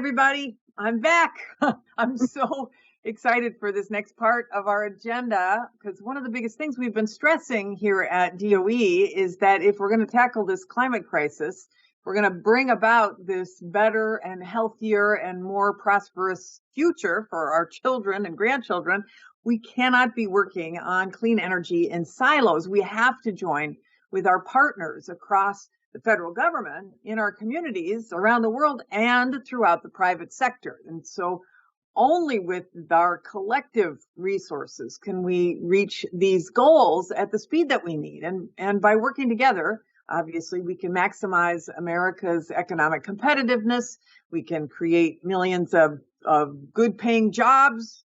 everybody. I'm back. I'm so excited for this next part of our agenda because one of the biggest things we've been stressing here at DOE is that if we're going to tackle this climate crisis, we're going to bring about this better and healthier and more prosperous future for our children and grandchildren. We cannot be working on clean energy in silos. We have to join with our partners across the federal government, in our communities around the world, and throughout the private sector. And so only with our collective resources can we reach these goals at the speed that we need. And by working together, obviously, we can maximize America's economic competitiveness. We can create millions of good paying jobs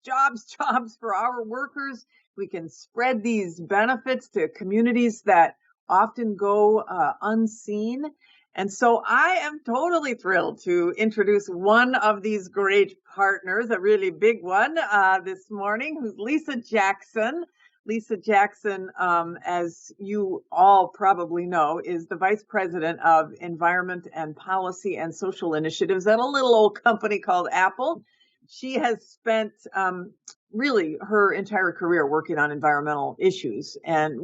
for our workers. We can spread these benefits to communities that often go unseen. And so I am totally thrilled to introduce one of these great partners, a really big one this morning, who's Lisa Jackson. Lisa Jackson, as you all probably know, is the Vice President of Environment and Policy and Social Initiatives at a little old company called Apple. She has spent really her entire career working on environmental issues. And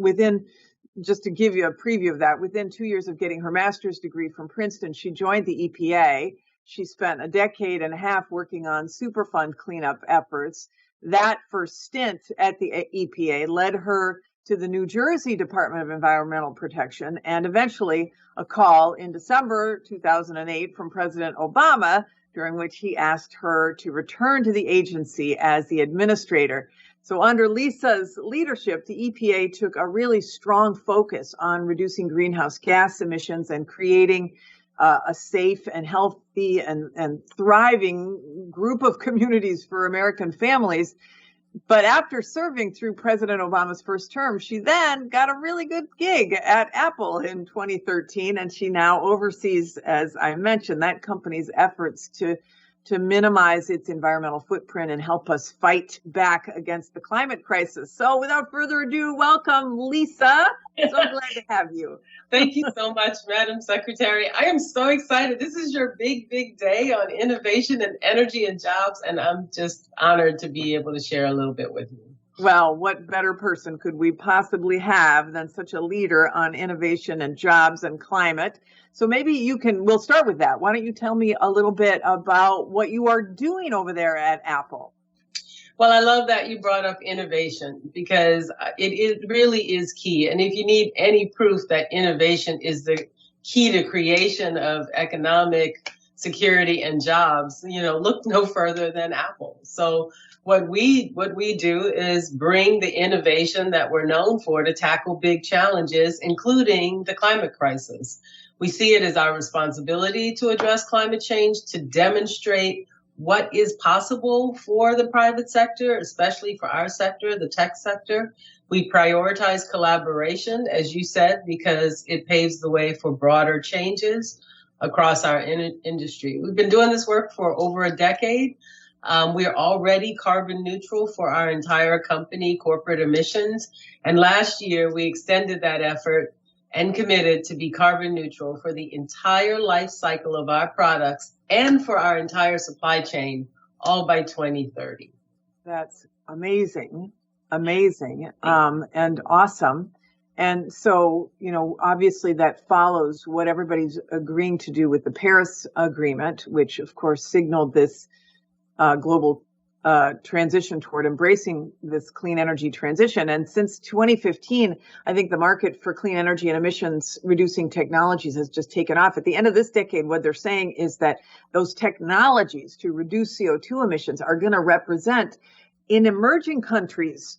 just to give you a preview of that, within 2 years of getting her master's degree from Princeton, she joined the EPA. She spent a decade and a half working on Superfund cleanup efforts. That first stint at the EPA led her to the New Jersey Department of Environmental Protection, and eventually a call in December 2008 from President Obama, during which he asked her to return to the agency as the administrator. So under Lisa's leadership, the EPA took a really strong focus on reducing greenhouse gas emissions and creating a safe and healthy and thriving group of communities for American families. But after serving through President Obama's first term, she then got a really good gig at Apple in 2013, and she now oversees, as I mentioned, that company's efforts to minimize its environmental footprint and help us fight back against the climate crisis. So without further ado, welcome, Lisa. So glad to have you. Thank you so much, Madam Secretary. I am so excited. This is your big day on innovation and energy and jobs, and I'm just honored to be able to share a little bit with you. Well, what better person could we possibly have than such a leader on innovation and jobs and climate? So maybe we'll start with that. Why don't you tell me a little bit about what you are doing over there at Apple? Well, I love that you brought up innovation because it really is key. And if you need any proof that innovation is the key to creation of economic security and jobs, look no further than Apple. So what we do is bring the innovation that we're known for to tackle big challenges, including the climate crisis. We see it as our responsibility to address climate change, to demonstrate what is possible for the private sector, especially for our sector, the tech sector. We prioritize collaboration, as you said, because it paves the way for broader changes across our industry. We've been doing this work for over a decade. We're already carbon neutral for our entire company, corporate emissions. And last year, we extended that effort and committed to be carbon neutral for the entire life cycle of our products and for our entire supply chain, all by 2030. That's amazing, and awesome. And so, obviously that follows what everybody's agreeing to do with the Paris Agreement, which of course signaled this global transition toward embracing this clean energy transition. And since 2015, I think the market for clean energy and emissions reducing technologies has just taken off. At the end of this decade, what they're saying is that those technologies to reduce CO2 emissions are going to represent, in emerging countries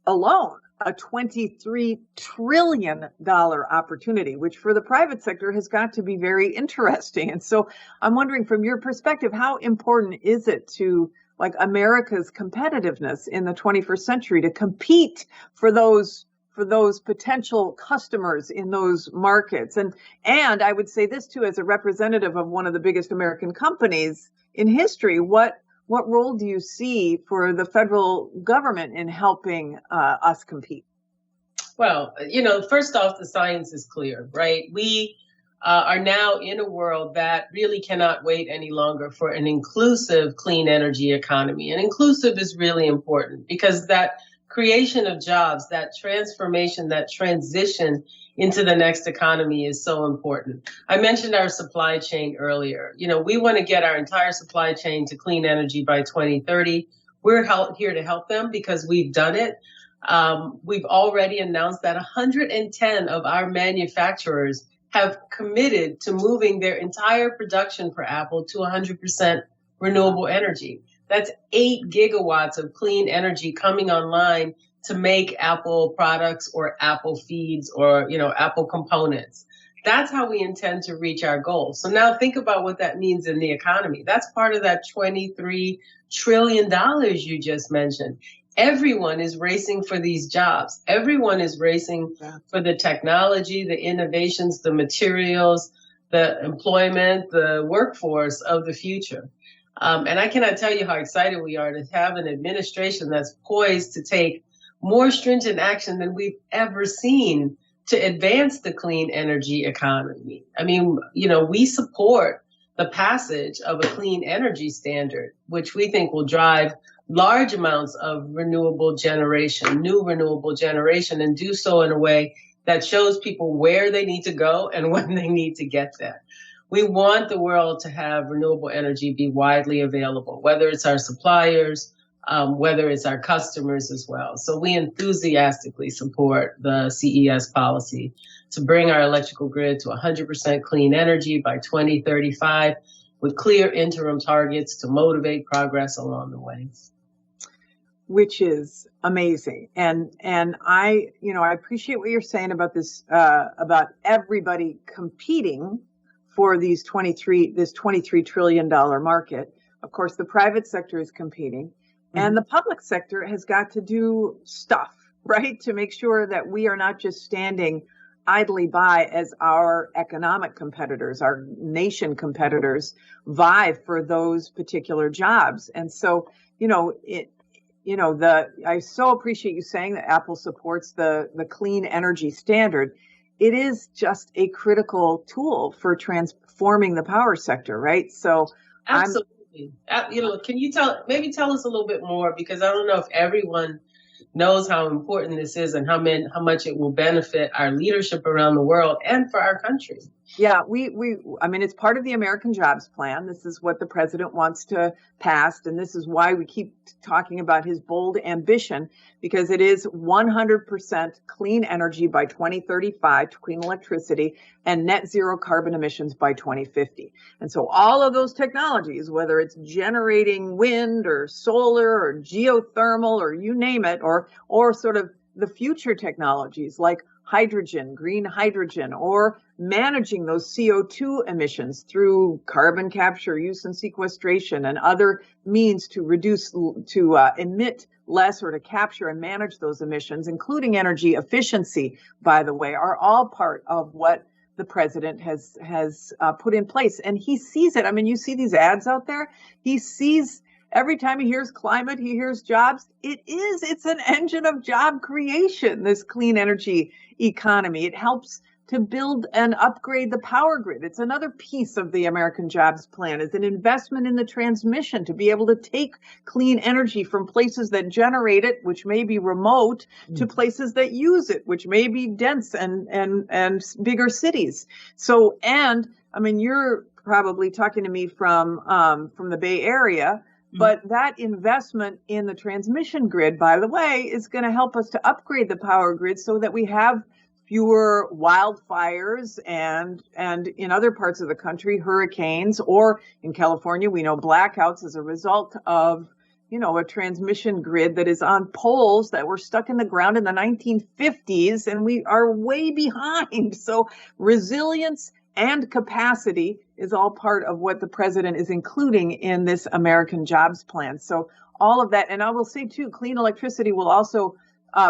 alone, a $23 trillion opportunity, which for the private sector has got to be very interesting. And so I'm wondering, from your perspective, how important is it to America's competitiveness in the 21st century to compete for those potential customers in those markets? And I would say this too, as a representative of one of the biggest American companies in history, what role do you see for the federal government in helping us compete? Well, first off, the science is clear, right? We are now in a world that really cannot wait any longer for an inclusive clean energy economy. And inclusive is really important because that creation of jobs, that transformation, that transition into the next economy is so important. I mentioned our supply chain earlier. We want to get our entire supply chain to clean energy by 2030. We're here to help them because we've done it. We've already announced that 110 of our manufacturers have committed to moving their entire production for Apple to 100% renewable energy. That's 8 gigawatts of clean energy coming online to make Apple products or Apple feeds or, Apple components. That's how we intend to reach our goal. So now think about what that means in the economy. That's part of that $23 trillion you just mentioned. Everyone is racing for these jobs. Everyone is racing for the technology, the innovations, the materials, the employment, the workforce of the future. And I cannot tell you how excited we are to have an administration that's poised to take more stringent action than we've ever seen to advance the clean energy economy. I mean, we support the passage of a clean energy standard, which we think will drive large amounts of renewable generation, new renewable generation, and do so in a way that shows people where they need to go and when they need to get there. We want the world to have renewable energy be widely available, whether it's our suppliers, whether it's our customers as well. So we enthusiastically support the CES policy to bring our electrical grid to 100% clean energy by 2035 with clear interim targets to motivate progress along the way. Which is amazing. And I appreciate what you're saying about this, about everybody competing for this $23 trillion market. Of course, the private sector is competing and the public sector has got to do stuff, right? To make sure that we are not just standing idly by as our economic competitors, our nation competitors vie for those particular jobs. And so, I so appreciate you saying that Apple supports the clean energy standard. It is just a critical tool for transforming the power sector, right? So absolutely. Can you tell us a little bit more, because I don't know if everyone knows how important this is and how much it will benefit our leadership around the world and for our country. Yeah, it's part of the American Jobs Plan. This is what the president wants to pass. And this is why we keep talking about his bold ambition, because it is 100% clean energy by 2035, clean electricity, and net zero carbon emissions by 2050. And so all of those technologies, whether it's generating wind or solar or geothermal or you name it, or sort of the future technologies like hydrogen, green hydrogen, or managing those CO2 emissions through carbon capture, use and sequestration, and other means to emit less or to capture and manage those emissions, including energy efficiency, by the way, are all part of what the president has put in place. And he sees it. I mean, you see these ads out there. He sees every time he hears climate, he hears jobs. It's an engine of job creation, this clean energy economy. It helps to build and upgrade the power grid. It's another piece of the American Jobs Plan, is an investment in the transmission to be able to take clean energy from places that generate it, which may be remote, to places that use it, which may be dense and bigger cities. So, and I mean, you're probably talking to me from the Bay Area, but that investment in the transmission grid, by the way, is going to help us to upgrade the power grid so that we have fewer wildfires and in other parts of the country, hurricanes, or in California, we know blackouts as a result of, a transmission grid that is on poles that were stuck in the ground in the 1950s, and we are way behind. So resilience and capacity is all part of what the president is including in this American Jobs Plan. So all of that, and I will say too, clean electricity will also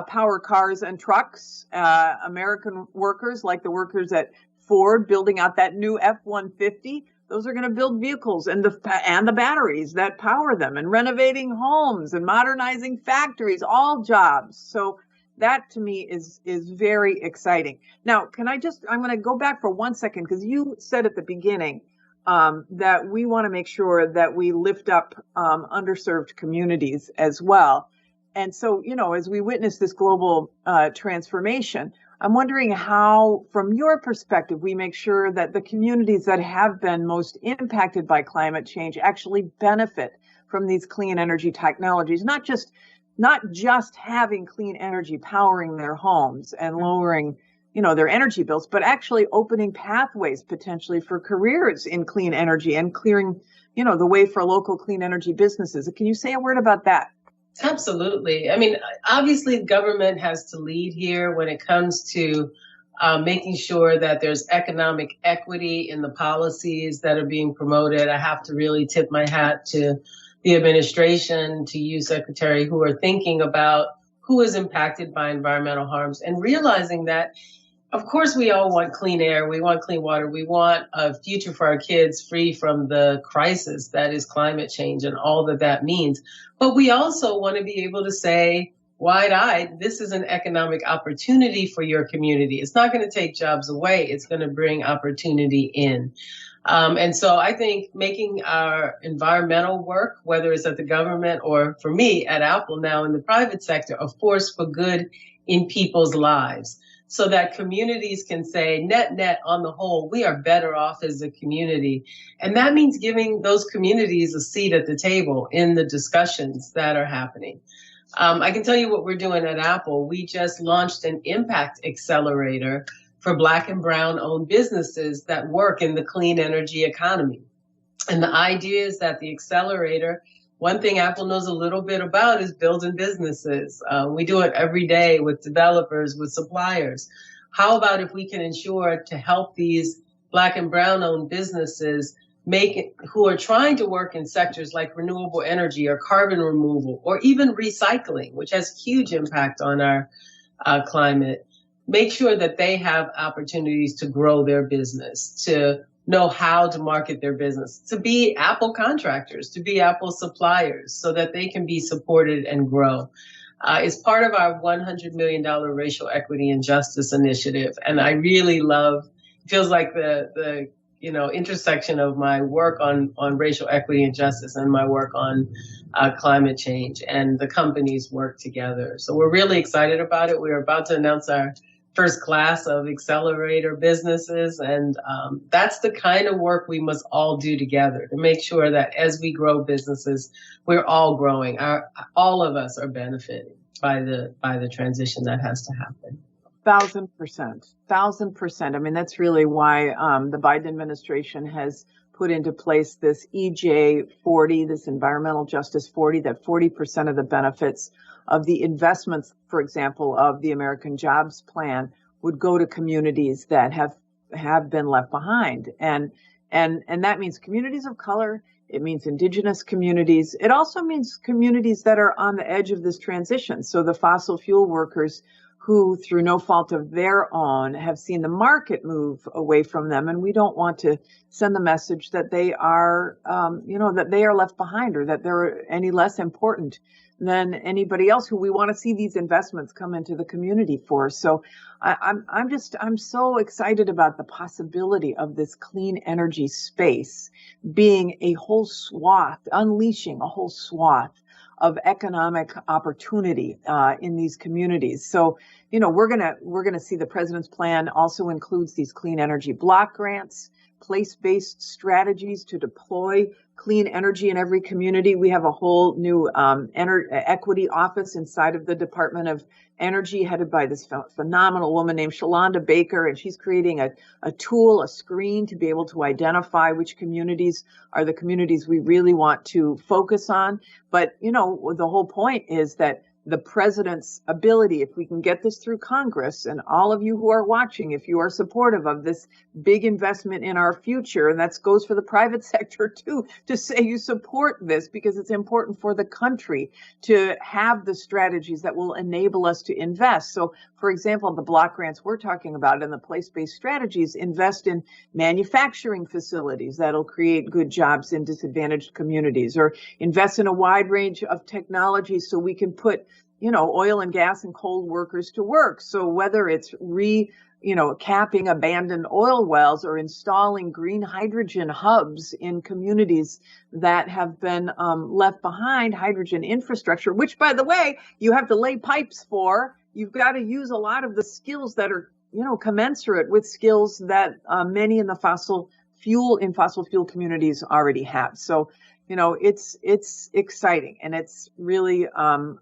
power cars and trucks. American workers, like the workers at Ford, building out that new F-150, those are going to build vehicles and the batteries that power them, and renovating homes and modernizing factories, all jobs. So, that to me is very exciting. Now, I'm going to go back for 1 second, because you said at the beginning that we want to make sure that we lift up underserved communities as well. And so, as we witness this global transformation, I'm wondering how, from your perspective, we make sure that the communities that have been most impacted by climate change actually benefit from these clean energy technologies, not just having clean energy powering their homes and lowering, their energy bills, but actually opening pathways potentially for careers in clean energy and clearing, the way for local clean energy businesses. Can you say a word about that? Absolutely. I mean, obviously, government has to lead here when it comes to making sure that there's economic equity in the policies that are being promoted. I have to really tip my hat to the administration, to you, Secretary, who are thinking about who is impacted by environmental harms and realizing that, of course, we all want clean air, we want clean water, we want a future for our kids free from the crisis that is climate change and all that that means. But we also want to be able to say, wide-eyed, this is an economic opportunity for your community. It's not going to take jobs away, it's going to bring opportunity in. And so I think making our environmental work, whether it's at the government or for me at Apple now in the private sector, a force for good in people's lives, so that communities can say, net, on the whole, we are better off as a community. And that means giving those communities a seat at the table in the discussions that are happening. I can tell you what we're doing at Apple. We just launched an impact accelerator for Black and Brown owned businesses that work in the clean energy economy. And the idea is that the accelerator, one thing Apple knows a little bit about is building businesses. We do it every day with developers, with suppliers. How about if we can ensure to help these Black and Brown owned businesses who are trying to work in sectors like renewable energy or carbon removal or even recycling, which has huge impact on our climate, make sure that they have opportunities to grow their business, to know how to market their business, to be Apple contractors, to be Apple suppliers, so that they can be supported and grow. It's part of our $100 million racial equity and justice initiative. And I really feels like the intersection of my work on racial equity and justice and my work on climate change, and the companies work together. So we're really excited about it. We're about to announce our first class of accelerator businesses. And that's the kind of work we must all do together to make sure that as we grow businesses, we're all growing. All of us are benefiting by the transition that has to happen. 1,000%. I mean, that's really why the Biden administration has put into place this EJ 40, this environmental justice 40, that 40% of the benefits of the investments, for example, of the American Jobs Plan would go to communities that have been left behind. And that means communities of color. It means indigenous communities. It also means communities that are on the edge of this transition. So the fossil fuel workers who, through no fault of their own, have seen the market move away from them. And we don't want to send the message that they are, that they are left behind, or that they're any less important than anybody else who we want to see these investments come into the community for. So I'm so excited about the possibility of this clean energy space being a whole swath, unleashing a whole swath of economic opportunity in these communities. So, we're gonna see the president's plan also includes these clean energy block grants, place-based strategies to deploy clean energy in every community. We have a whole new equity office inside of the Department of Energy, headed by this phenomenal woman named Shalonda Baker, and she's creating a tool, a screen, to be able to identify which communities are the communities we really want to focus on. But, the whole point is that the president's ability, if we can get this through Congress, and all of you who are watching, if you are supportive of this big investment in our future, and that goes for the private sector too, to say you support this because it's important for the country to have the strategies that will enable us to invest. So, for example, the block grants we're talking about and the place-based strategies invest in manufacturing facilities that'll create good jobs in disadvantaged communities, or invest in a wide range of technologies so we can put oil and gas and coal workers to work. So whether it's capping abandoned oil wells or installing green hydrogen hubs in communities that have been left behind, hydrogen infrastructure, which, by the way, you have to lay pipes for. You've got to use a lot of the skills that are, commensurate with skills that many in the fossil fuel communities already have. So, it's exciting, and it's really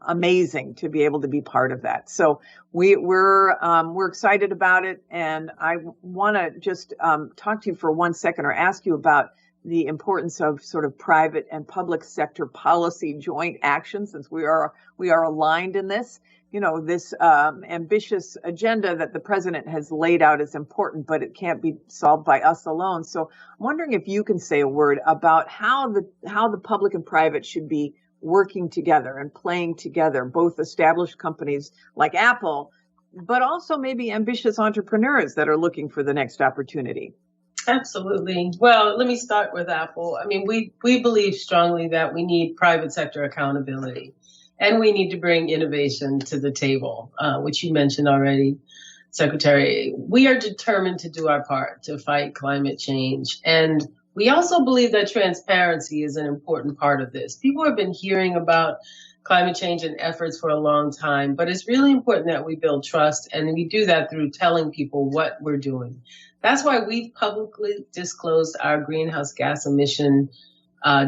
amazing to be able to be part of that. So we're excited about it, and I want to just talk to you for 1 second, or ask you about the importance of sort of private and public sector policy joint action, since we are aligned in this. This ambitious agenda that the president has laid out is important, but it can't be solved by us alone. So I'm wondering if you can say a word about how the public and private should be working together and playing together, both established companies like Apple, but also maybe ambitious entrepreneurs that are looking for the next opportunity. Absolutely. Well, let me start with Apple. I mean, we believe strongly that we need private sector accountability. And we need to bring innovation to the table, which you mentioned already, Secretary. We are determined to do our part to fight climate change. And we also believe that transparency is an important part of this. People have been hearing about climate change and efforts for a long time, but it's really important that we build trust, and we do that through telling people what we're doing. That's why we've publicly disclosed our greenhouse gas emission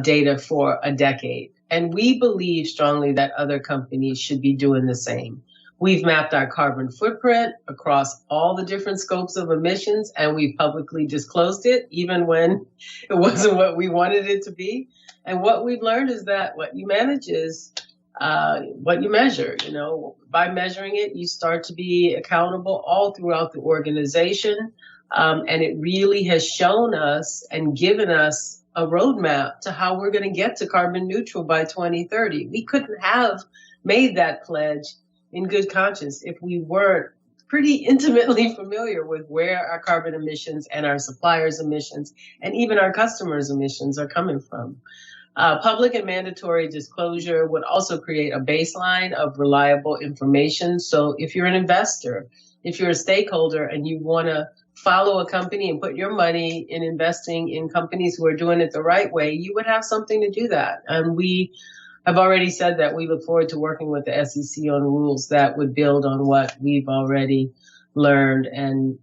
data for a decade. And we believe strongly that other companies should be doing the same. We've mapped our carbon footprint across all the different scopes of emissions, and we publicly disclosed it, even when it wasn't what we wanted it to be. And what we've learned is that what you manage is what you measure. By measuring it, you start to be accountable all throughout the organization. And it really has shown us and given us a roadmap to how we're going to get to carbon neutral by 2030. We couldn't have made that pledge in good conscience if we weren't pretty intimately familiar with where our carbon emissions and our suppliers' emissions and even our customers' emissions are coming from. Public and mandatory disclosure would also create a baseline of reliable information. So if you're an investor, if you're a stakeholder and you want to follow a company and put your money in investing in companies who are doing it the right way, you would have something to do that. And we have already said that we look forward to working with the SEC on rules that would build on what we've already learned and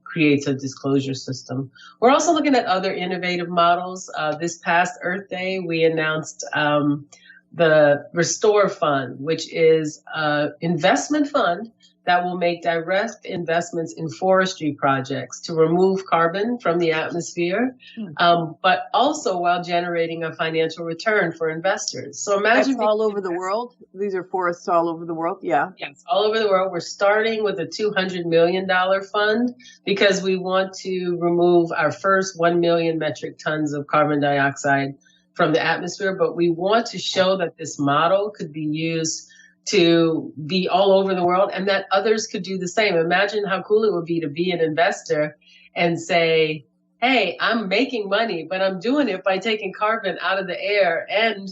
creates a disclosure system. We're also looking at other innovative models. This past Earth Day, we announced the Restore Fund, which is an investment fund that will make direct investments in forestry projects to remove carbon from the atmosphere, but also while generating a financial return for investors. So imagine that's all over the world. These are forests all over the world. Yeah. Yes, all over the world. We're starting with a $200 million fund because we want to remove our first 1 million metric tons of carbon dioxide from the atmosphere. But we want to show that this model could be used to be all over the world and that others could do the same. Imagine how cool it would be to be an investor and say, hey, I'm making money, but I'm doing it by taking carbon out of the air and,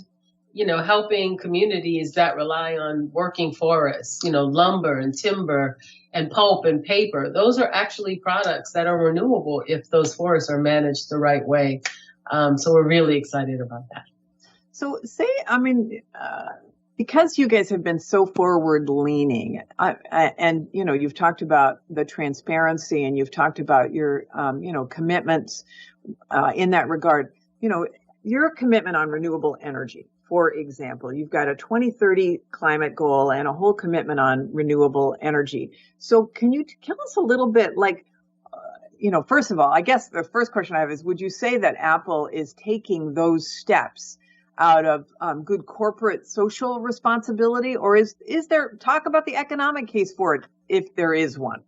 helping communities that rely on working forests, lumber and timber and pulp and paper. Those are actually products that are renewable if those forests are managed the right way. So we're really excited about that. So because you guys have been so forward leaning, and you've talked about the transparency, and you've talked about your commitments in that regard. Your commitment on renewable energy, for example, you've got a 2030 climate goal and a whole commitment on renewable energy. So can you tell us a little bit, first of all, I guess the first question I have is, would you say that Apple is taking those steps out of good corporate social responsibility, or is there talk about the economic case for it, if there is one?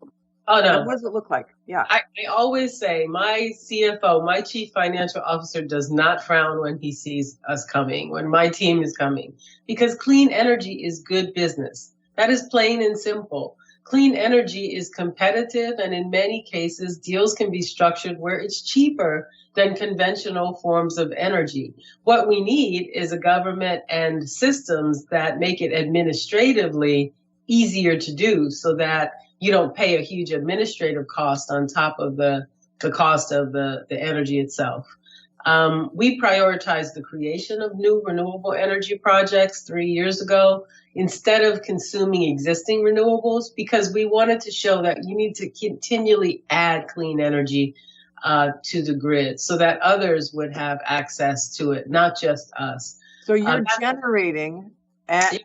Oh, no. What does it look like? Yeah. I always say my CFO, my chief financial officer, does not frown when he sees us coming, when my team is coming, because clean energy is good business. That is plain and simple. Clean energy is competitive, and in many cases, deals can be structured where it's cheaper than conventional forms of energy. What we need is a government and systems that make it administratively easier to do so that you don't pay a huge administrative cost on top of the cost of the energy itself. We prioritized the creation of new renewable energy projects 3 years ago instead of consuming existing renewables because we wanted to show that you need to continually add clean energy to the grid so that others would have access to it, not just us. So you're generating, and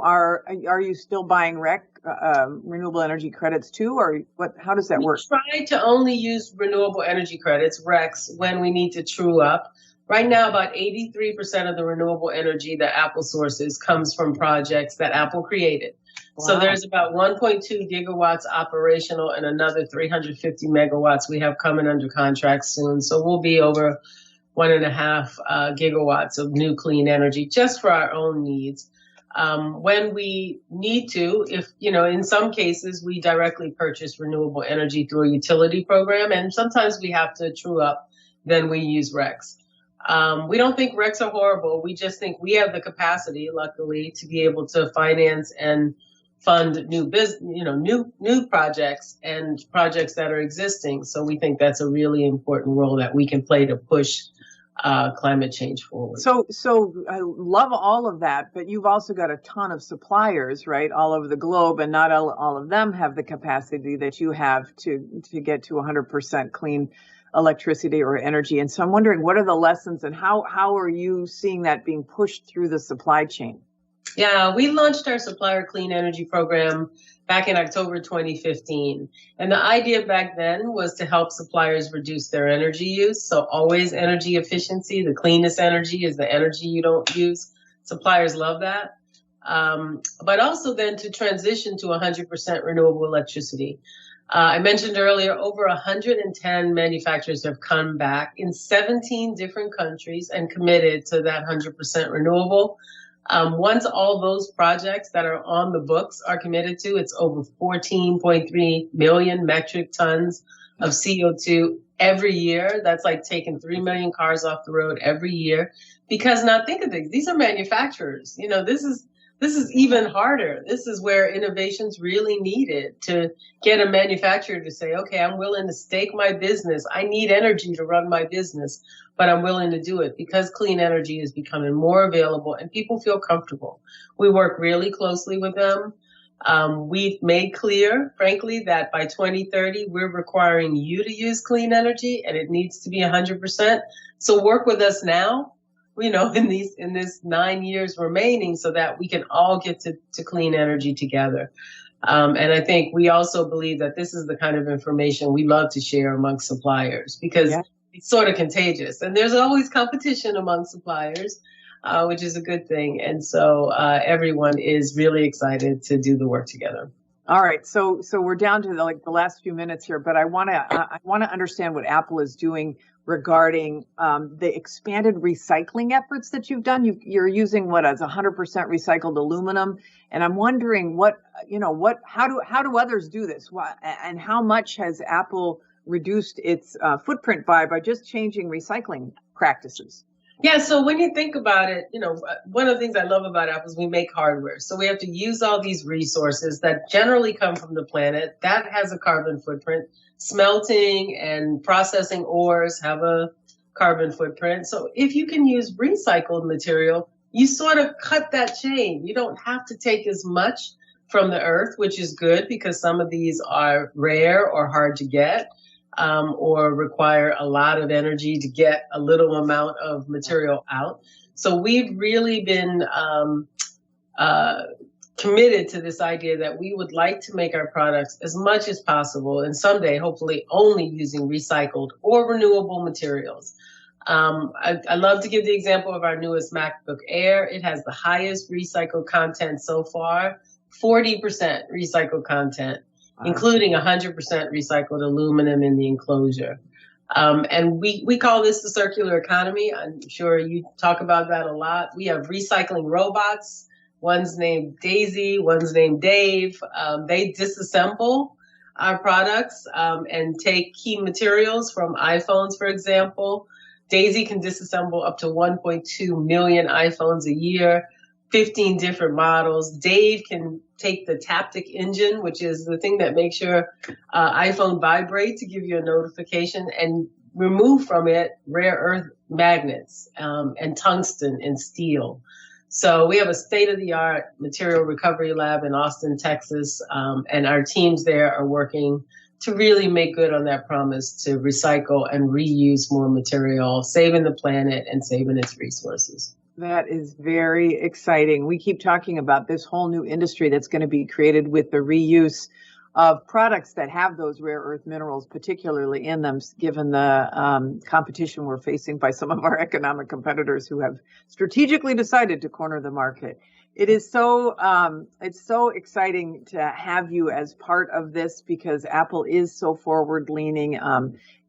are you still buying renewable energy credits too, or what? How does that work? We try to only use renewable energy credits, RECs, when we need to true up. Right now, about 83% of the renewable energy that Apple sources comes from projects that Apple created. Wow. So there's about 1.2 gigawatts operational and another 350 megawatts we have coming under contract soon. So we'll be over 1.5 gigawatts of new clean energy just for our own needs. When we need to, in some cases, we directly purchase renewable energy through a utility program, and sometimes we have to true up, then we use RECs. We don't think RECs are horrible. We just think we have the capacity, luckily, to be able to finance and fund new projects and projects that are existing. So we think that's a really important role that we can play to push climate change forward. So I love all of that, but you've also got a ton of suppliers, right, all over the globe, and not all of them have the capacity that you have to get to 100% clean electricity or energy. And so I'm wondering, what are the lessons and how are you seeing that being pushed through the supply chain? Yeah, we launched our Supplier Clean Energy Program back in October 2015. And the idea back then was to help suppliers reduce their energy use. So always energy efficiency, the cleanest energy is the energy you don't use. Suppliers love that. But also then to transition to 100% renewable electricity. I mentioned earlier, over 110 manufacturers have come back in 17 different countries and committed to that 100% renewable. Once all those projects that are on the books are committed to, it's over 14.3 million metric tons of CO2 every year. That's like taking 3 million cars off the road every year. Because now think of it, these are manufacturers. This is even harder. This is where innovation's really needed to get a manufacturer to say, okay, I'm willing to stake my business. I need energy to run my business, but I'm willing to do it because clean energy is becoming more available and people feel comfortable. We work really closely with them. We've made clear, frankly, that by 2030, we're requiring you to use clean energy and it needs to be 100%. So work with us now, in this 9 years remaining so that we can all get to clean energy together. And I think we also believe that this is the kind of information we love to share amongst suppliers because it's sort of contagious. And there's always competition among suppliers, which is a good thing. And so everyone is really excited to do the work together. All right, so we're down to the last few minutes here, but I want to understand what Apple is doing regarding the expanded recycling efforts that you've done. You're using as 100% recycled aluminum, and I'm wondering how do others do this? And how much has Apple reduced its footprint by just changing recycling practices? Yeah, so when you think about it, one of the things I love about Apple is we make hardware. So we have to use all these resources that generally come from the planet. That has a carbon footprint. Smelting and processing ores have a carbon footprint. So if you can use recycled material, you sort of cut that chain. You don't have to take as much from the earth, which is good because some of these are rare or hard to get. Or require a lot of energy to get a little amount of material out. So we've really been committed to this idea that we would like to make our products as much as possible and someday, hopefully, only using recycled or renewable materials. I love to give the example of our newest MacBook Air. It has the highest recycled content so far, 40% recycled content. Including 100% recycled aluminum in the enclosure. And we call this the circular economy. I'm sure you talk about that a lot. We have recycling robots. One's named Daisy, one's named Dave. They disassemble our products and take key materials from iPhones, for example. Daisy can disassemble up to 1.2 million iPhones a year, 15 different models. Dave can take the taptic engine, which is the thing that makes your iPhone vibrate to give you a notification, and remove from it rare earth magnets and tungsten and steel. So we have a state-of-the-art material recovery lab in Austin, Texas, and our teams there are working to really make good on that promise to recycle and reuse more material, saving the planet and saving its resources. That is very exciting. We keep talking about this whole new industry that's going to be created with the reuse of products that have those rare earth minerals, particularly in them, given the competition we're facing by some of our economic competitors who have strategically decided to corner the market. It is it's so exciting to have you as part of this, because Apple is so forward leaning,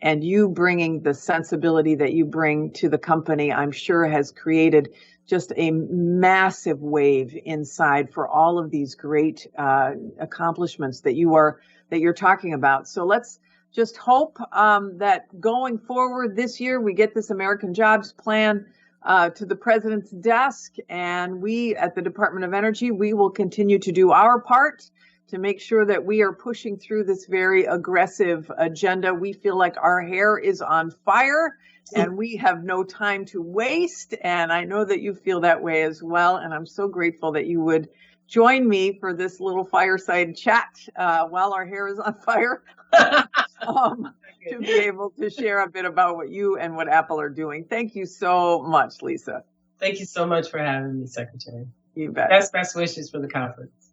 and you bringing the sensibility that you bring to the company, I'm sure has created just a massive wave inside for all of these great accomplishments that you're talking about. So let's just hope that going forward this year, we get this American Jobs Plan to the president's desk, and we at the Department of Energy, we will continue to do our part to make sure that we are pushing through this very aggressive agenda. We feel like our hair is on fire and we have no time to waste. And I know that you feel that way as well. And I'm so grateful that you would join me for this little fireside chat while our hair is on fire to be able to share a bit about what you and what Apple are doing. Thank you so much, Lisa. Thank you so much for having me, Secretary. You bet. Best wishes for the conference.